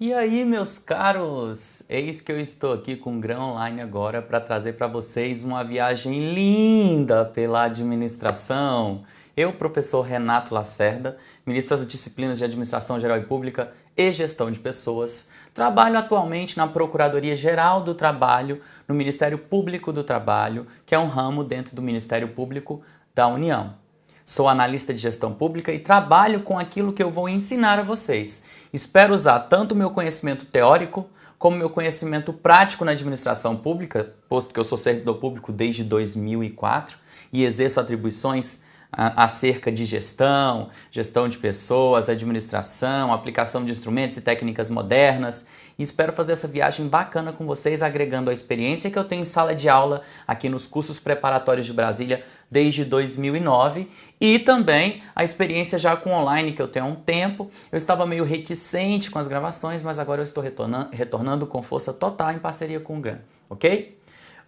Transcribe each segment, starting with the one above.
E aí, meus caros? Eis que eu estou aqui com o Grão Online agora para trazer para vocês uma viagem linda pela administração. Eu, professor Renato Lacerda, ministro das disciplinas de Administração Geral e Pública e Gestão de Pessoas, trabalho atualmente na Procuradoria-Geral do Trabalho, no Ministério Público do Trabalho, que é um ramo dentro do Ministério Público da União. Sou analista de gestão pública e trabalho com aquilo que eu vou ensinar a vocês. Espero usar tanto o meu conhecimento teórico como o meu conhecimento prático na administração pública, posto que eu sou servidor público desde 2004 e exerço atribuições acerca de gestão, gestão de pessoas, administração, aplicação de instrumentos e técnicas modernas. E espero fazer essa viagem bacana com vocês, agregando a experiência que eu tenho em sala de aula aqui nos cursos preparatórios de Brasília desde 2009 e também a experiência já com online que eu tenho há um tempo. Eu estava meio reticente com as gravações, mas agora eu estou retornando com força total em parceria com o GAN, ok?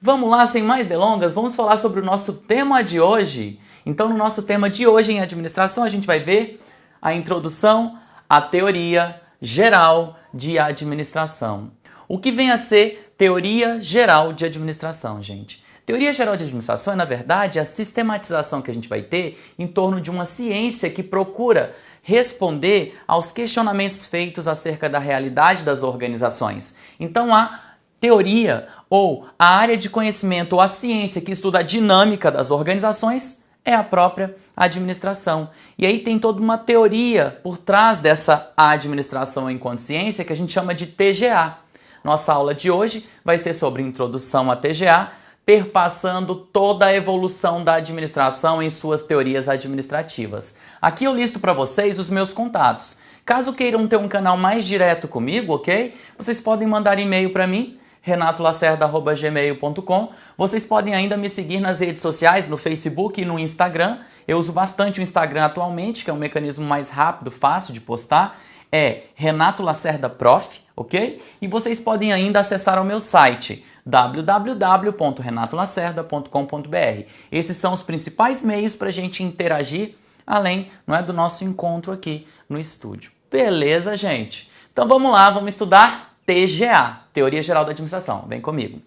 Vamos lá, sem mais delongas, vamos falar sobre o nosso tema de hoje. Então, no nosso tema de hoje em administração, a gente vai ver a introdução à teoria geral de administração. O que vem a ser teoria geral de administração, gente? Teoria geral de administração é, na verdade, a sistematização que a gente vai ter em torno de uma ciência que procura responder aos questionamentos feitos acerca da realidade das organizações. Então, a teoria ou a área de conhecimento ou a ciência que estuda a dinâmica das organizações é a própria administração. E aí tem toda uma teoria por trás dessa administração enquanto ciência que a gente chama de TGA. Nossa aula de hoje vai ser sobre introdução à TGA, perpassando toda a evolução da administração em suas teorias administrativas. Aqui eu listo para vocês os meus contatos. Caso queiram ter um canal mais direto comigo, ok? Vocês podem mandar e-mail para mim, renatolacerda@gmail.com. Vocês podem ainda me seguir nas redes sociais, no Facebook e no Instagram. Eu uso bastante o Instagram atualmente, que é um mecanismo mais rápido, fácil de postar. É Renato Lacerda Prof, ok? E vocês podem ainda acessar o meu site www.renatolacerda.com.br. Esses são os principais meios para a gente interagir, além, não é, do nosso encontro aqui no estúdio. Beleza, gente? Então vamos lá, vamos estudar TGA, Teoria Geral da Administração. Vem comigo.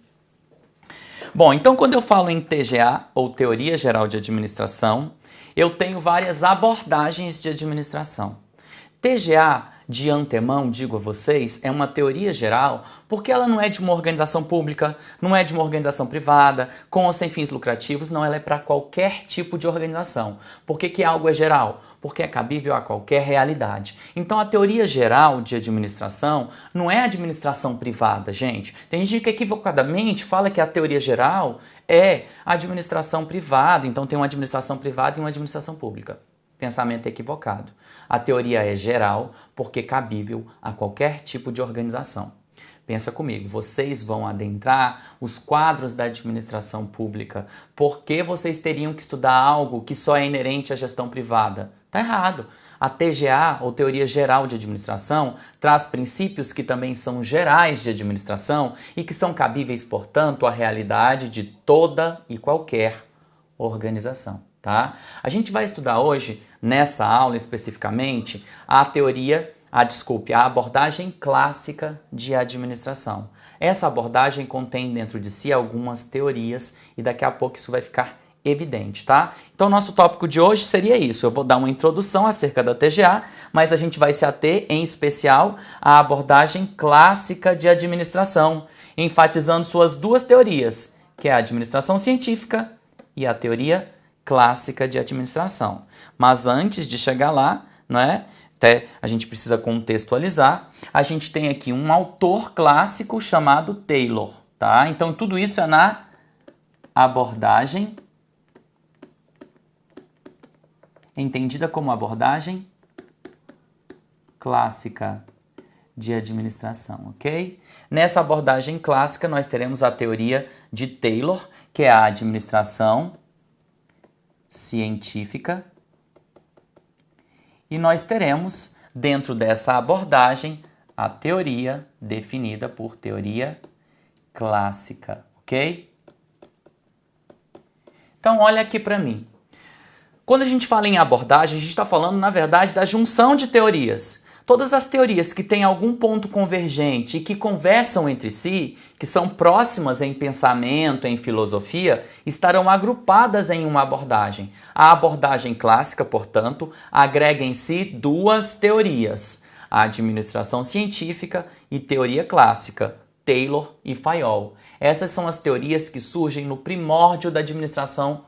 Bom, então quando eu falo em TGA, ou Teoria Geral de Administração, eu tenho várias abordagens de administração. TGA, de antemão, digo a vocês, é uma teoria geral porque ela não é de uma organização pública, não é de uma organização privada, com ou sem fins lucrativos, não, ela é para qualquer tipo de organização. Por que algo é geral? Porque é cabível a qualquer realidade. Então a teoria geral de administração não é administração privada, gente. Tem gente que equivocadamente fala que a teoria geral é administração privada, então tem uma administração privada e uma administração pública. Pensamento equivocado. A teoria é geral porque é cabível a qualquer tipo de organização. Pensa comigo, vocês vão adentrar os quadros da administração pública. Por que vocês teriam que estudar algo que só é inerente à gestão privada? Tá errado. A TGA, ou Teoria Geral de Administração, traz princípios que também são gerais de administração e que são cabíveis, portanto, à realidade de toda e qualquer organização. Tá? A gente vai estudar hoje, nessa aula especificamente, a abordagem clássica de administração. Essa abordagem contém dentro de si algumas teorias e daqui a pouco isso vai ficar evidente, tá? Então, nosso tópico de hoje seria isso. Eu vou dar uma introdução acerca da TGA, mas a gente vai se ater, em especial, à abordagem clássica de administração, enfatizando suas duas teorias, que é a administração científica e a teoria clássica de administração. Mas antes de chegar lá, não é? Até a gente precisa contextualizar. A gente tem aqui um autor clássico chamado Taylor, tá? Então tudo isso é na abordagem, entendida como abordagem clássica de administração, ok? Nessa abordagem clássica nós teremos a teoria de Taylor, que é a administração científica, e nós teremos, dentro dessa abordagem, a teoria definida por teoria clássica, ok? Então, olha aqui para mim. Quando a gente fala em abordagem, a gente está falando, na verdade, da junção de teorias. Todas as teorias que têm algum ponto convergente e que conversam entre si, que são próximas em pensamento, em filosofia, estarão agrupadas em uma abordagem. A abordagem clássica, portanto, agrega em si duas teorias: a administração científica e teoria clássica, Taylor e Fayol. Essas são as teorias que surgem no primórdio da administração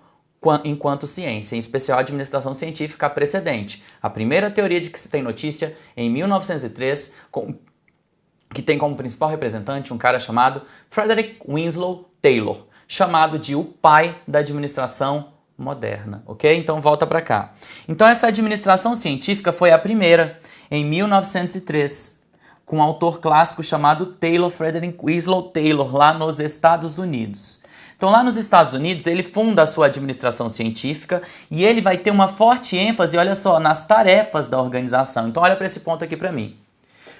enquanto ciência, em especial a administração científica precedente. A primeira teoria de que se tem notícia, em 1903, que tem como principal representante um cara chamado Frederick Winslow Taylor, chamado de o pai da administração moderna, ok? Então volta para cá. Então essa administração científica foi a primeira, em 1903, com um autor clássico chamado Taylor, Frederick Winslow Taylor, lá nos Estados Unidos. Então, lá nos Estados Unidos, ele funda a sua administração científica e ele vai ter uma forte ênfase, olha só, nas tarefas da organização. Então, olha para esse ponto aqui para mim.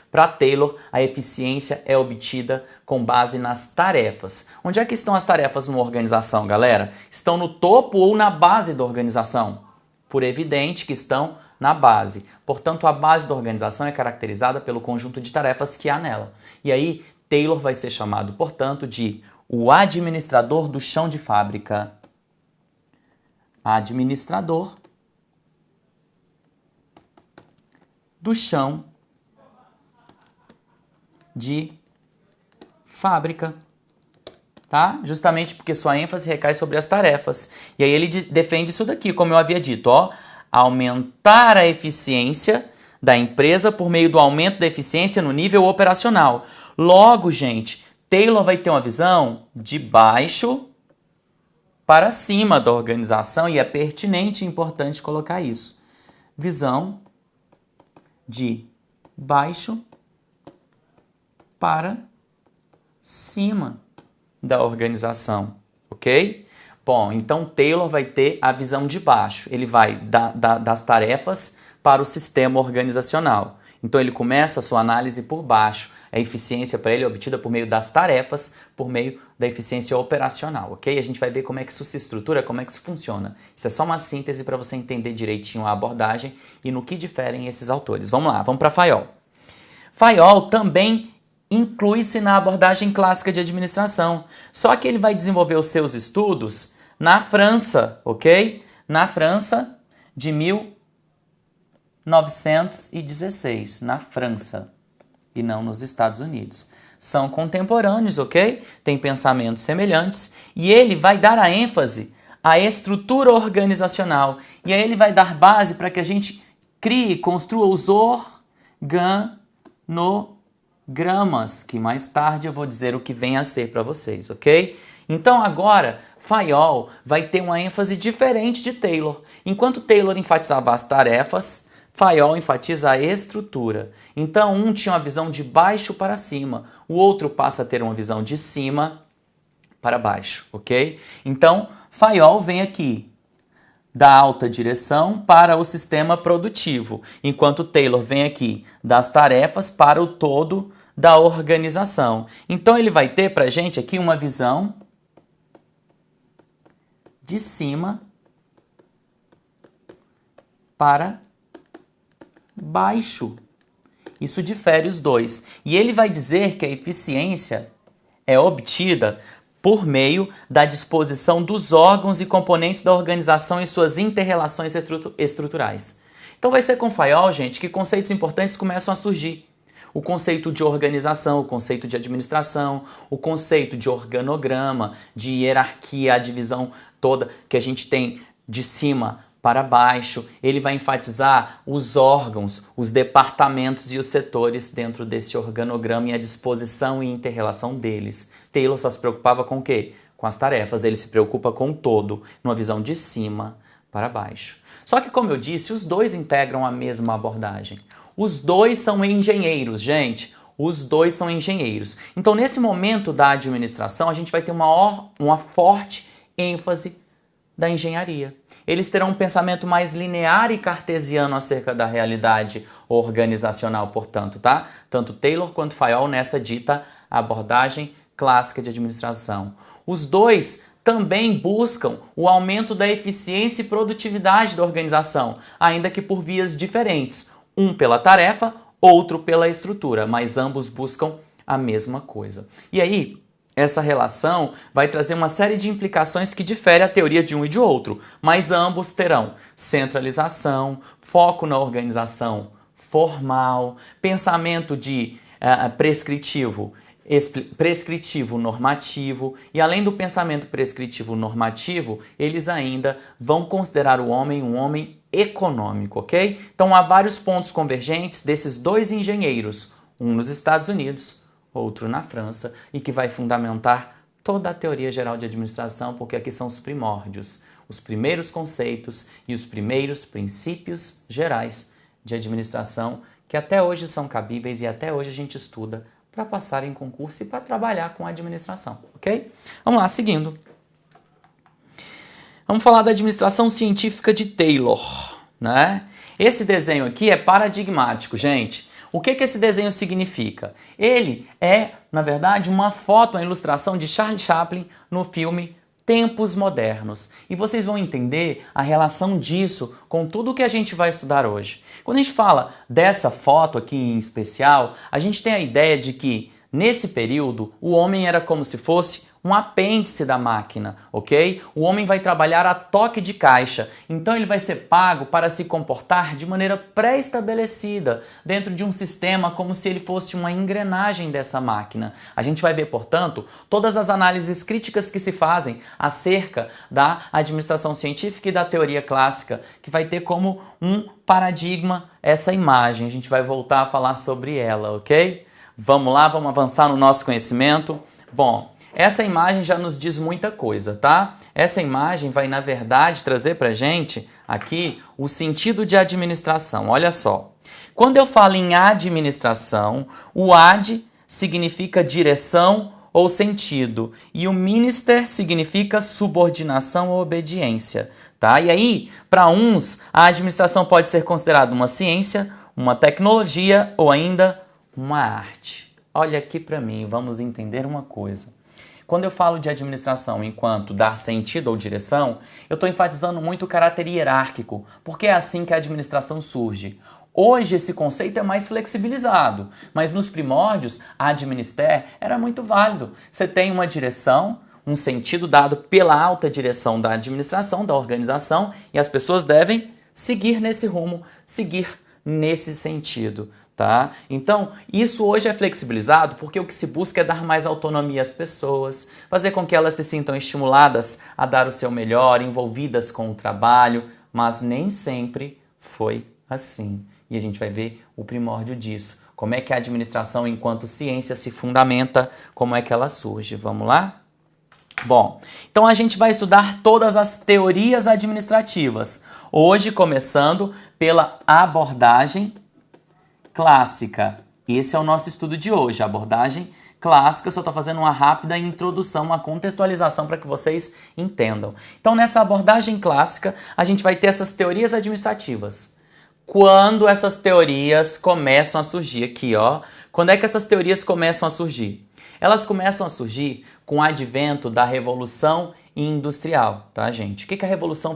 Para Taylor, a eficiência é obtida com base nas tarefas. Onde é que estão as tarefas numa organização, galera? Estão no topo ou na base da organização? Por evidente que estão na base. Portanto, a base da organização é caracterizada pelo conjunto de tarefas que há nela. E aí, Taylor vai ser chamado, portanto, de o administrador do chão de fábrica. Administrador do chão de fábrica. Tá? Justamente porque sua ênfase recai sobre as tarefas. E aí ele defende isso daqui, como eu havia dito, ó, aumentar a eficiência da empresa por meio do aumento da eficiência no nível operacional. Logo, gente, Taylor vai ter uma visão de baixo para cima da organização e é pertinente e importante colocar isso. Visão de baixo para cima da organização, ok? Bom, então Taylor vai ter a visão de baixo. Ele vai das tarefas para o sistema organizacional. Então ele começa a sua análise por baixo. A eficiência para ele é obtida por meio das tarefas, por meio da eficiência operacional, ok? A gente vai ver como é que isso se estrutura, como é que isso funciona. Isso é só uma síntese para você entender direitinho a abordagem e no que diferem esses autores. Vamos lá, vamos para Fayol. Fayol também inclui-se na abordagem clássica de administração, só que ele vai desenvolver os seus estudos na França, ok? Na França de 1916, na França. E não nos Estados Unidos. São contemporâneos, ok? Tem pensamentos semelhantes e ele vai dar a ênfase à estrutura organizacional. E aí ele vai dar base para que a gente crie, construa os organogramas, que mais tarde eu vou dizer o que vem a ser para vocês, ok? Então agora, Fayol vai ter uma ênfase diferente de Taylor. Enquanto Taylor enfatizava as tarefas, Fayol enfatiza a estrutura. Então, um tinha uma visão de baixo para cima, o outro passa a ter uma visão de cima para baixo, ok? Então, Fayol vem aqui da alta direção para o sistema produtivo, enquanto Taylor vem aqui das tarefas para o todo da organização. Então, ele vai ter para a gente aqui uma visão de cima para baixo. Isso difere os dois. E ele vai dizer que a eficiência é obtida por meio da disposição dos órgãos e componentes da organização e suas inter-relações estruturais. Então vai ser com Fayol, gente, que conceitos importantes começam a surgir. O conceito de organização, o conceito de administração, o conceito de organograma, de hierarquia, a divisão toda que a gente tem de cima para baixo. Ele vai enfatizar os órgãos, os departamentos e os setores dentro desse organograma e a disposição e inter-relação deles. Taylor só se preocupava com o quê? Com as tarefas. Ele se preocupa com o todo, numa visão de cima para baixo. Só que, como eu disse, os dois integram a mesma abordagem. Os dois são engenheiros, gente. Os dois são engenheiros. Então, nesse momento da administração, a gente vai ter uma forte ênfase da engenharia. Eles terão um pensamento mais linear e cartesiano acerca da realidade organizacional, portanto, tá? Tanto Taylor quanto Fayol nessa dita abordagem clássica de administração. Os dois também buscam o aumento da eficiência e produtividade da organização, ainda que por vias diferentes. Um pela tarefa, outro pela estrutura, mas ambos buscam a mesma coisa. E aí, essa relação vai trazer uma série de implicações que diferem a teoria de um e de outro, mas ambos terão centralização, foco na organização formal, pensamento de prescritivo normativo, e além do pensamento prescritivo normativo, eles ainda vão considerar o homem um homem econômico, ok? Então há vários pontos convergentes desses dois engenheiros, um nos Estados Unidos, outro na França, e que vai fundamentar toda a teoria geral de administração, porque aqui são os primórdios, os primeiros conceitos e os primeiros princípios gerais de administração que até hoje são cabíveis e até hoje a gente estuda para passar em concurso e para trabalhar com a administração, ok? Vamos lá, seguindo. Vamos falar da administração científica de Taylor, né? Esse desenho aqui é paradigmático, gente. O que esse desenho significa? Ele é, na verdade, uma foto, uma ilustração de Charles Chaplin no filme Tempos Modernos. E vocês vão entender a relação disso com tudo que a gente vai estudar hoje. Quando a gente fala dessa foto aqui em especial, a gente tem a ideia de que, nesse período, o homem era como se fosse um apêndice da máquina, ok? O homem vai trabalhar a toque de caixa, então ele vai ser pago para se comportar de maneira pré-estabelecida dentro de um sistema como se ele fosse uma engrenagem dessa máquina. A gente vai ver, portanto, todas as análises críticas que se fazem acerca da administração científica e da teoria clássica, que vai ter como um paradigma essa imagem. A gente vai voltar a falar sobre ela, ok? Vamos lá, vamos avançar no nosso conhecimento. Bom, essa imagem já nos diz muita coisa, tá? Essa imagem vai, na verdade, trazer pra gente aqui o sentido de administração. Olha só. Quando eu falo em administração, o ad significa direção ou sentido e o minister significa subordinação ou obediência, tá? E aí, para uns, a administração pode ser considerada uma ciência, uma tecnologia ou ainda uma arte. Olha aqui para mim, vamos entender uma coisa. Quando eu falo de administração enquanto dar sentido ou direção, eu estou enfatizando muito o caráter hierárquico, porque é assim que a administração surge. Hoje esse conceito é mais flexibilizado, mas nos primórdios a administer era muito válido. Você tem uma direção, um sentido dado pela alta direção da administração, da organização, e as pessoas devem seguir nesse rumo, seguir nesse sentido. Tá? Então, isso hoje é flexibilizado porque o que se busca é dar mais autonomia às pessoas, fazer com que elas se sintam estimuladas a dar o seu melhor, envolvidas com o trabalho, mas nem sempre foi assim. E a gente vai ver o primórdio disso. Como é que a administração, enquanto ciência, se fundamenta, como é que ela surge. Vamos lá? Bom, então a gente vai estudar todas as teorias administrativas. Hoje, começando pela abordagem clássica. Esse é o nosso estudo de hoje, a abordagem clássica. Eu só estou fazendo uma rápida introdução, uma contextualização para que vocês entendam. Então, nessa abordagem clássica, a gente vai ter essas teorias administrativas. Quando essas teorias começam a surgir aqui, ó. Quando é que essas teorias começam a surgir? Elas começam a surgir com o advento da Revolução Industrial, tá, gente? O que a Revolução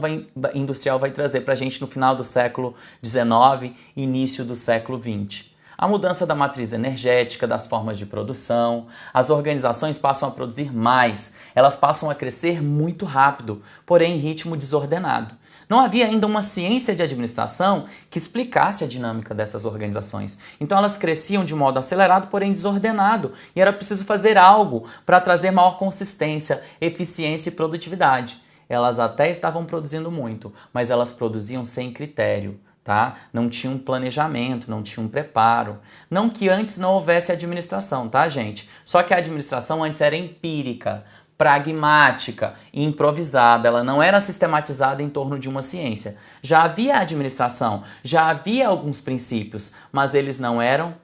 Industrial vai trazer para a gente no final do século XIX e início do século XX? A mudança da matriz energética, das formas de produção, as organizações passam a produzir mais, elas passam a crescer muito rápido, porém em ritmo desordenado. Não havia ainda uma ciência de administração que explicasse a dinâmica dessas organizações. Então elas cresciam de modo acelerado, porém desordenado, e era preciso fazer algo para trazer maior consistência, eficiência e produtividade. Elas até estavam produzindo muito, mas elas produziam sem critério. Tá? Não tinha um planejamento, não tinha um preparo. Não que antes não houvesse administração, tá, gente? Só que a administração antes era empírica, pragmática e improvisada, ela não era sistematizada em torno de uma ciência. Já havia administração, já havia alguns princípios, mas eles não eram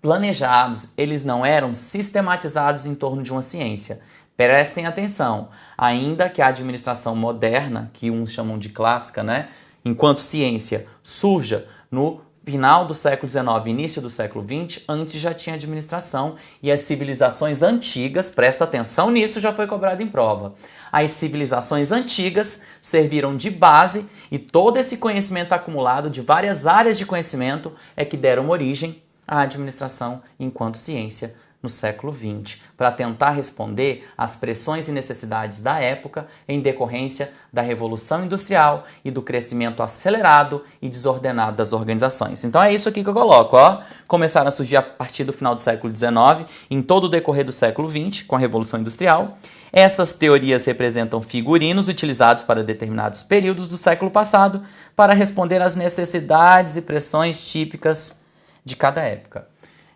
planejados, eles não eram sistematizados em torno de uma ciência. Prestem atenção, ainda que a administração moderna, que uns chamam de clássica, né, enquanto ciência, surja no final do século XIX, início do século XX, antes já tinha administração e as civilizações antigas, presta atenção nisso, já foi cobrado em prova. As civilizações antigas serviram de base e todo esse conhecimento acumulado de várias áreas de conhecimento é que deram origem à administração enquanto ciência no século XX, para tentar responder às pressões e necessidades da época em decorrência da Revolução Industrial e do crescimento acelerado e desordenado das organizações. Então é isso aqui que eu coloco, ó. Começaram a surgir a partir do final do século XIX, em todo o decorrer do século XX, com a Revolução Industrial. Essas teorias representam figurinos utilizados para determinados períodos do século passado para responder às necessidades e pressões típicas de cada época.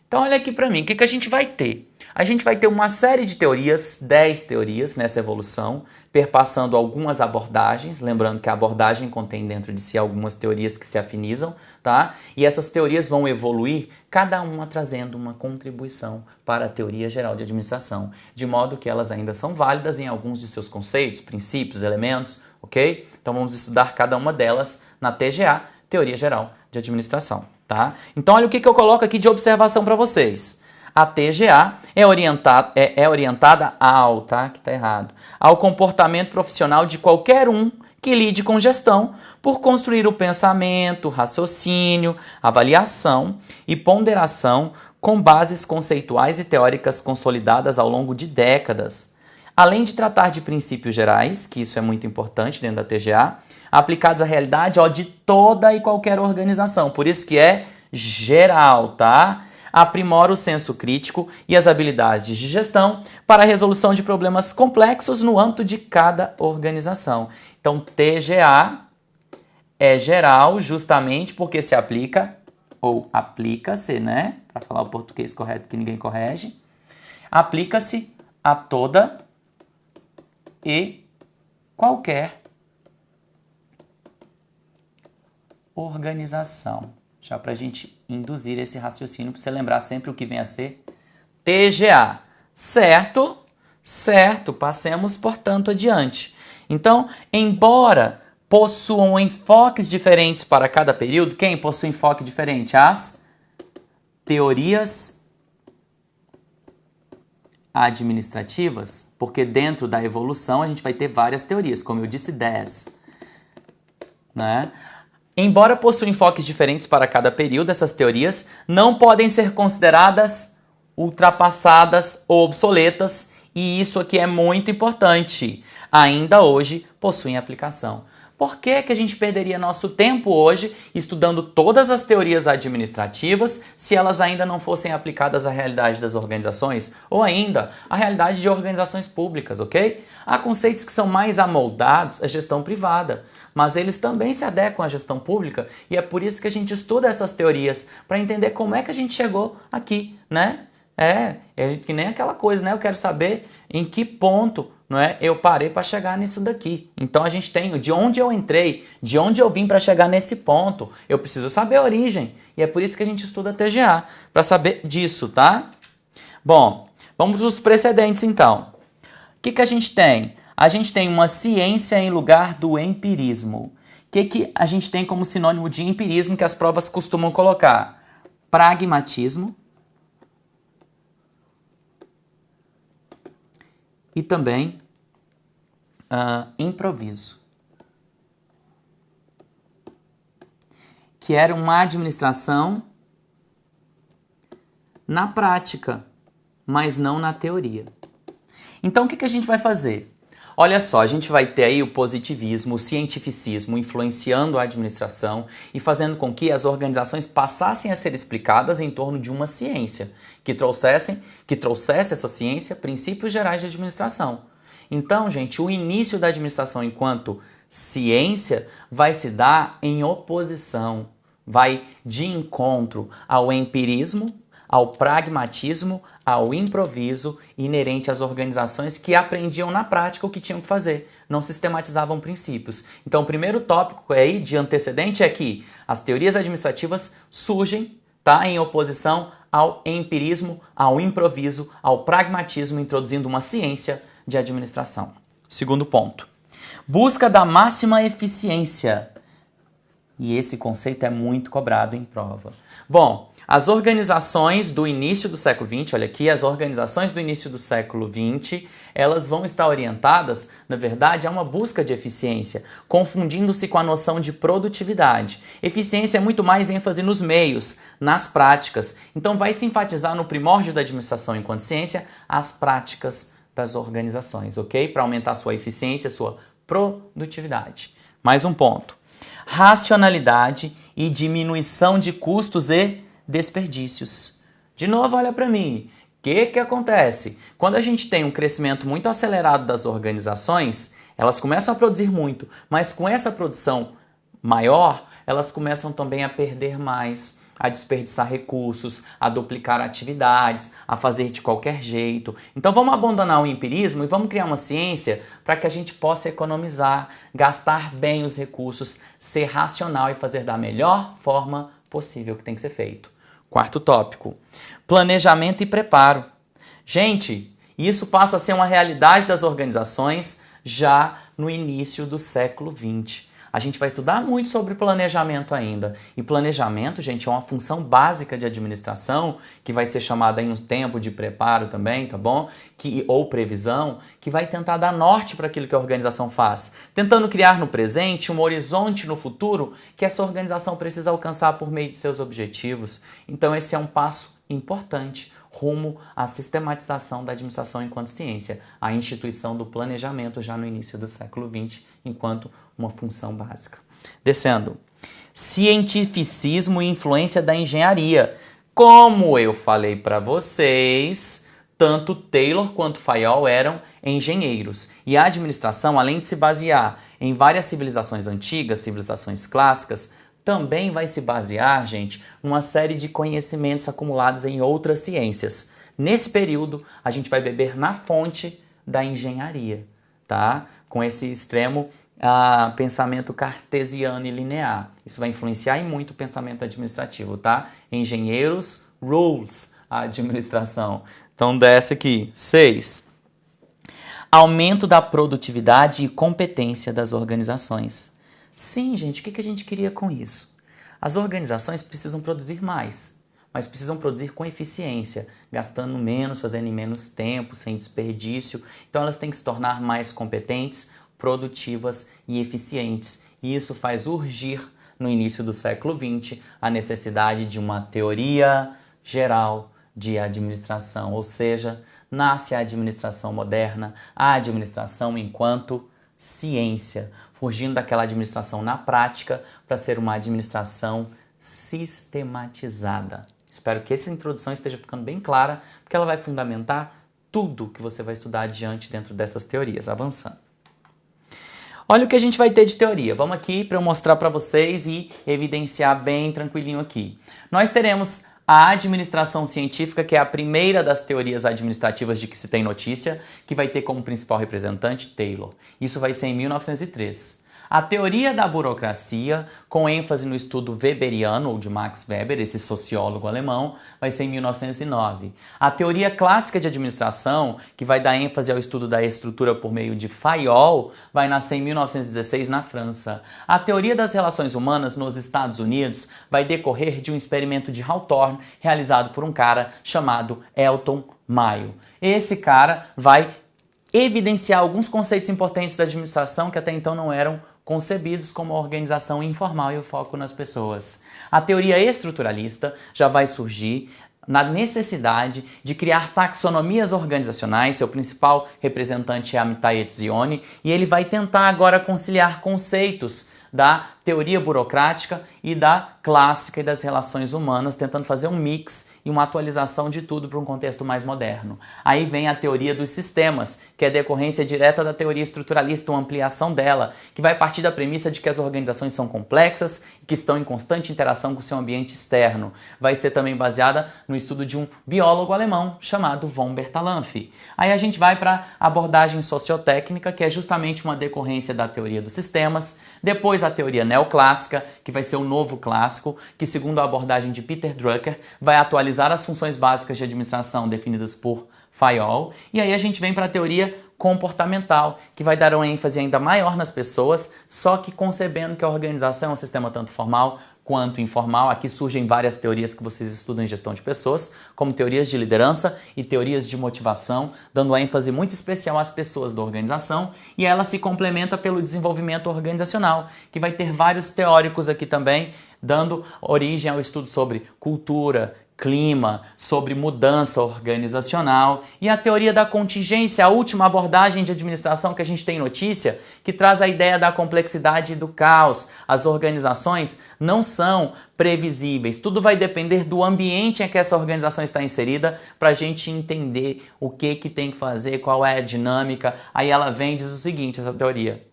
Então olha aqui para mim, o que a gente vai ter? A gente vai ter uma série de teorias, 10 teorias nessa evolução, perpassando algumas abordagens, lembrando que a abordagem contém dentro de si algumas teorias que se afinizam, tá? E essas teorias vão evoluir, cada uma trazendo uma contribuição para a teoria geral de administração, de modo que elas ainda são válidas em alguns de seus conceitos, princípios, elementos, ok? Então vamos estudar cada uma delas na TGA, Teoria Geral de Administração. Tá? Então olha o que eu coloco aqui de observação para vocês. A TGA é orientada tá? Que tá errado, ao comportamento profissional de qualquer um que lide com gestão por construir o pensamento, raciocínio, avaliação e ponderação com bases conceituais e teóricas consolidadas ao longo de décadas. Além de tratar de princípios gerais, que isso é muito importante dentro da TGA, aplicados à realidade de toda e qualquer organização. Por isso que é geral, tá? Aprimora o senso crítico e as habilidades de gestão para a resolução de problemas complexos no âmbito de cada organização. Então, TGA é geral justamente porque se aplica, ou aplica-se, né? Para falar o português correto que ninguém corrige, aplica-se a toda e qualquer organização. Já para a gente induzir esse raciocínio, para você lembrar sempre o que vem a ser TGA. Certo? Certo. Passemos, portanto, adiante. Então, embora possuam enfoques diferentes para cada período, quem possui enfoque diferente? As teorias administrativas, porque dentro da evolução a gente vai ter várias teorias, como eu disse, 10. Né? Embora possuam enfoques diferentes para cada período, essas teorias não podem ser consideradas ultrapassadas ou obsoletas, e isso aqui é muito importante. Ainda hoje possuem aplicação. Por que a gente perderia nosso tempo hoje estudando todas as teorias administrativas se elas ainda não fossem aplicadas à realidade das organizações ou ainda à realidade de organizações públicas, ok? Há conceitos que são mais amoldados à gestão privada, mas eles também se adequam à gestão pública e é por isso que a gente estuda essas teorias, para entender como é que a gente chegou aqui, né? Que nem aquela coisa, né? Eu quero saber em que ponto, não é, eu parei para chegar nisso daqui. Então a gente tem de onde eu entrei, de onde eu vim para chegar nesse ponto. Eu preciso saber a origem. E é por isso que a gente estuda TGA, para saber disso, tá? Bom, vamos para os precedentes então. O que a gente tem? A gente tem uma ciência em lugar do empirismo. O que a gente tem como sinônimo de empirismo que as provas costumam colocar? Pragmatismo. E também improviso, que era uma administração na prática, mas não na teoria. Então o que a gente vai fazer? Olha só, a gente vai ter aí o positivismo, o cientificismo influenciando a administração e fazendo com que as organizações passassem a ser explicadas em torno de uma ciência, que trouxesse essa ciência princípios gerais de administração. Então, gente, o início da administração enquanto ciência vai se dar em oposição, vai de encontro ao empirismo, ao pragmatismo, ao improviso inerente às organizações que aprendiam na prática o que tinham que fazer, não sistematizavam princípios. Então, o primeiro tópico aí de antecedente é que as teorias administrativas surgem, tá, em oposição ao empirismo, ao improviso, ao pragmatismo, introduzindo uma ciência de administração. Segundo ponto, busca da máxima eficiência. E esse conceito é muito cobrado em prova. Bom, as organizações do início do século XX, olha aqui, as organizações do início do século XX, elas vão estar orientadas, na verdade, a uma busca de eficiência, confundindo-se com a noção de produtividade. Eficiência é muito mais ênfase nos meios, nas práticas. Então vai se enfatizar no primórdio da administração enquanto ciência, as práticas das organizações, ok? Para aumentar sua eficiência, sua produtividade. Mais um ponto. Racionalidade e diminuição de custos e desperdícios. De novo, olha para mim. O que acontece? Quando a gente tem um crescimento muito acelerado das organizações, elas começam a produzir muito, mas com essa produção maior, elas começam também a perder mais, a desperdiçar recursos, a duplicar atividades, a fazer de qualquer jeito. Então vamos abandonar o empirismo e vamos criar uma ciência para que a gente possa economizar, gastar bem os recursos, ser racional e fazer da melhor forma possível que tem que ser feito. Quarto tópico, planejamento e preparo. Gente, isso passa a ser uma realidade das organizações já no início do século XX. A gente vai estudar muito sobre planejamento ainda. E planejamento, gente, é uma função básica de administração, que vai ser chamada em um tempo de preparo também, tá bom? Ou previsão, que vai tentar dar norte para aquilo que a organização faz. Tentando criar no presente um horizonte no futuro que essa organização precisa alcançar por meio de seus objetivos. Então esse é um passo importante rumo à sistematização da administração enquanto ciência, a instituição do planejamento já no início do século XX, enquanto uma função básica. Descendo. Cientificismo e influência da engenharia. Como eu falei para vocês, tanto Taylor quanto Fayol eram engenheiros. E a administração, além de se basear em várias civilizações antigas, civilizações clássicas, também vai se basear, gente, numa série de conhecimentos acumulados em outras ciências. Nesse período, a gente vai beber na fonte da engenharia, tá? Com esse extremo pensamento cartesiano e linear. Isso vai influenciar em muito o pensamento administrativo, tá? Engenheiros, rules, a administração. Então, desce aqui. 6. Aumento da produtividade e competência das organizações. Sim, gente, o que a gente queria com isso? As organizações precisam produzir mais, mas precisam produzir com eficiência, gastando menos, fazendo em menos tempo, sem desperdício. Então elas têm que se tornar mais competentes, produtivas e eficientes. E isso faz urgir, no início do século XX, a necessidade de uma teoria geral de administração, ou seja, nasce a administração moderna, a administração enquanto ciência, fugindo daquela administração na prática para ser uma administração sistematizada. Espero que essa introdução esteja ficando bem clara, porque ela vai fundamentar tudo que você vai estudar adiante dentro dessas teorias, avançando. Olha o que a gente vai ter de teoria. Vamos aqui para eu mostrar para vocês e evidenciar bem tranquilinho aqui. Nós teremos a administração científica, que é a primeira das teorias administrativas de que se tem notícia, que vai ter como principal representante Taylor. Isso vai ser em 1903. A teoria da burocracia, com ênfase no estudo weberiano, ou de Max Weber, esse sociólogo alemão, vai ser em 1909. A teoria clássica de administração, que vai dar ênfase ao estudo da estrutura por meio de Fayol, vai nascer em 1916 na França. A teoria das relações humanas nos Estados Unidos vai decorrer de um experimento de Hawthorne, realizado por um cara chamado Elton Mayo. Esse cara vai evidenciar alguns conceitos importantes da administração que até então não eram concebidos como a organização informal e o foco nas pessoas. A teoria estruturalista já vai surgir na necessidade de criar taxonomias organizacionais. Seu principal representante é Amitai Etzioni, e ele vai tentar agora conciliar conceitos da teoria burocrática e da clássica e das relações humanas, tentando fazer um mix e uma atualização de tudo para um contexto mais moderno. Aí vem a teoria dos sistemas, que é decorrência direta da teoria estruturalista, uma ampliação dela, que vai partir da premissa de que as organizações são complexas e que estão em constante interação com o seu ambiente externo. Vai ser também baseada no estudo de um biólogo alemão chamado von Bertalanffy. Aí a gente vai para a abordagem sociotécnica, que é justamente uma decorrência da teoria dos sistemas. Depois a teoria neoclássica, que vai ser o novo clássico, que segundo a abordagem de Peter Drucker, vai atualizar as funções básicas de administração definidas por Fayol. E aí a gente vem para a teoria comportamental, que vai dar uma ênfase ainda maior nas pessoas, só que concebendo que a organização é um sistema tanto formal quanto informal. Aqui surgem várias teorias que vocês estudam em gestão de pessoas, como teorias de liderança e teorias de motivação, dando uma ênfase muito especial às pessoas da organização, e ela se complementa pelo desenvolvimento organizacional, que vai ter vários teóricos aqui também, dando origem ao estudo sobre cultura, clima, sobre mudança organizacional e a teoria da contingência, a última abordagem de administração que a gente tem notícia, que traz a ideia da complexidade e do caos. As organizações não são previsíveis, tudo vai depender do ambiente em que essa organização está inserida para a gente entender o que tem que fazer, qual é a dinâmica. Aí ela vem e diz o seguinte, essa teoria: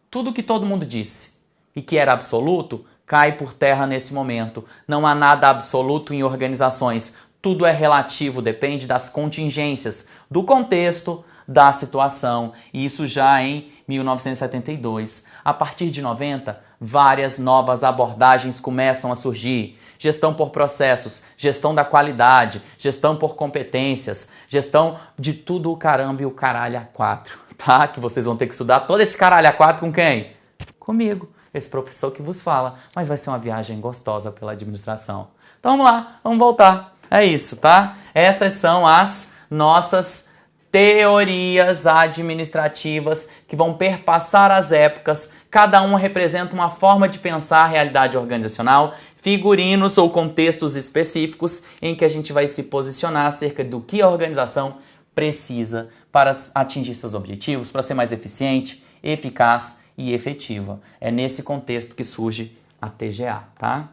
tudo que todo mundo disse e que era absoluto cai por terra nesse momento. Não há nada absoluto em organizações. Tudo é relativo, depende das contingências, do contexto, da situação. E isso já em 1972. A partir de 90, várias novas abordagens começam a surgir. Gestão por processos, gestão da qualidade, gestão por competências, gestão de tudo o caramba e o caralho a quatro, tá? Que vocês vão ter que estudar todo esse caralho a quatro com quem? Comigo, esse professor que vos fala, mas vai ser uma viagem gostosa pela administração. Então vamos lá, vamos voltar. É isso, tá? Essas são as nossas teorias administrativas que vão perpassar as épocas. Cada uma representa uma forma de pensar a realidade organizacional, figurinos ou contextos específicos em que a gente vai se posicionar acerca do que a organização precisa para atingir seus objetivos, para ser mais eficiente, eficaz e efetiva. É nesse contexto que surge a TGA, tá?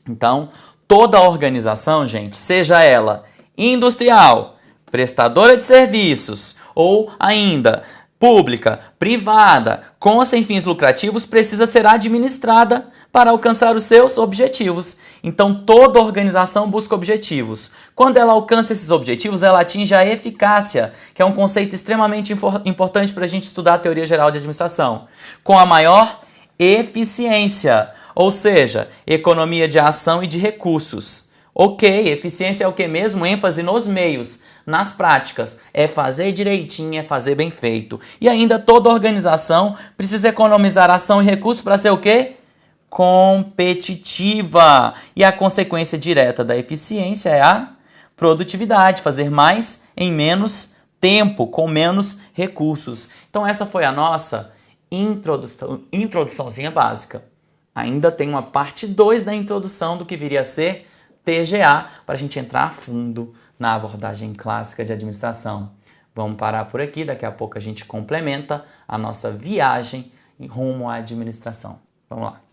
Então, toda organização, gente, seja ela industrial, prestadora de serviços ou ainda pública, privada, com ou sem fins lucrativos, precisa ser administrada para alcançar os seus objetivos. Então, toda organização busca objetivos. Quando ela alcança esses objetivos, ela atinge a eficácia, que é um conceito extremamente importante para a gente estudar a teoria geral de administração, com a maior eficiência, ou seja, economia de ação e de recursos. Ok, eficiência é o que mesmo? ênfase nos meios, nas práticas. É fazer direitinho, é fazer bem feito. E ainda toda organização precisa economizar ação e recursos para ser o quê? Competitiva. E a consequência direta da eficiência é a produtividade, fazer mais em menos tempo, com menos recursos. Então essa foi a nossa introduçãozinha básica. Ainda tem uma parte 2 da introdução do que viria a ser TGA, para a gente entrar a fundo na abordagem clássica de administração. Vamos parar por aqui, daqui a pouco a gente complementa a nossa viagem rumo à administração. Vamos lá.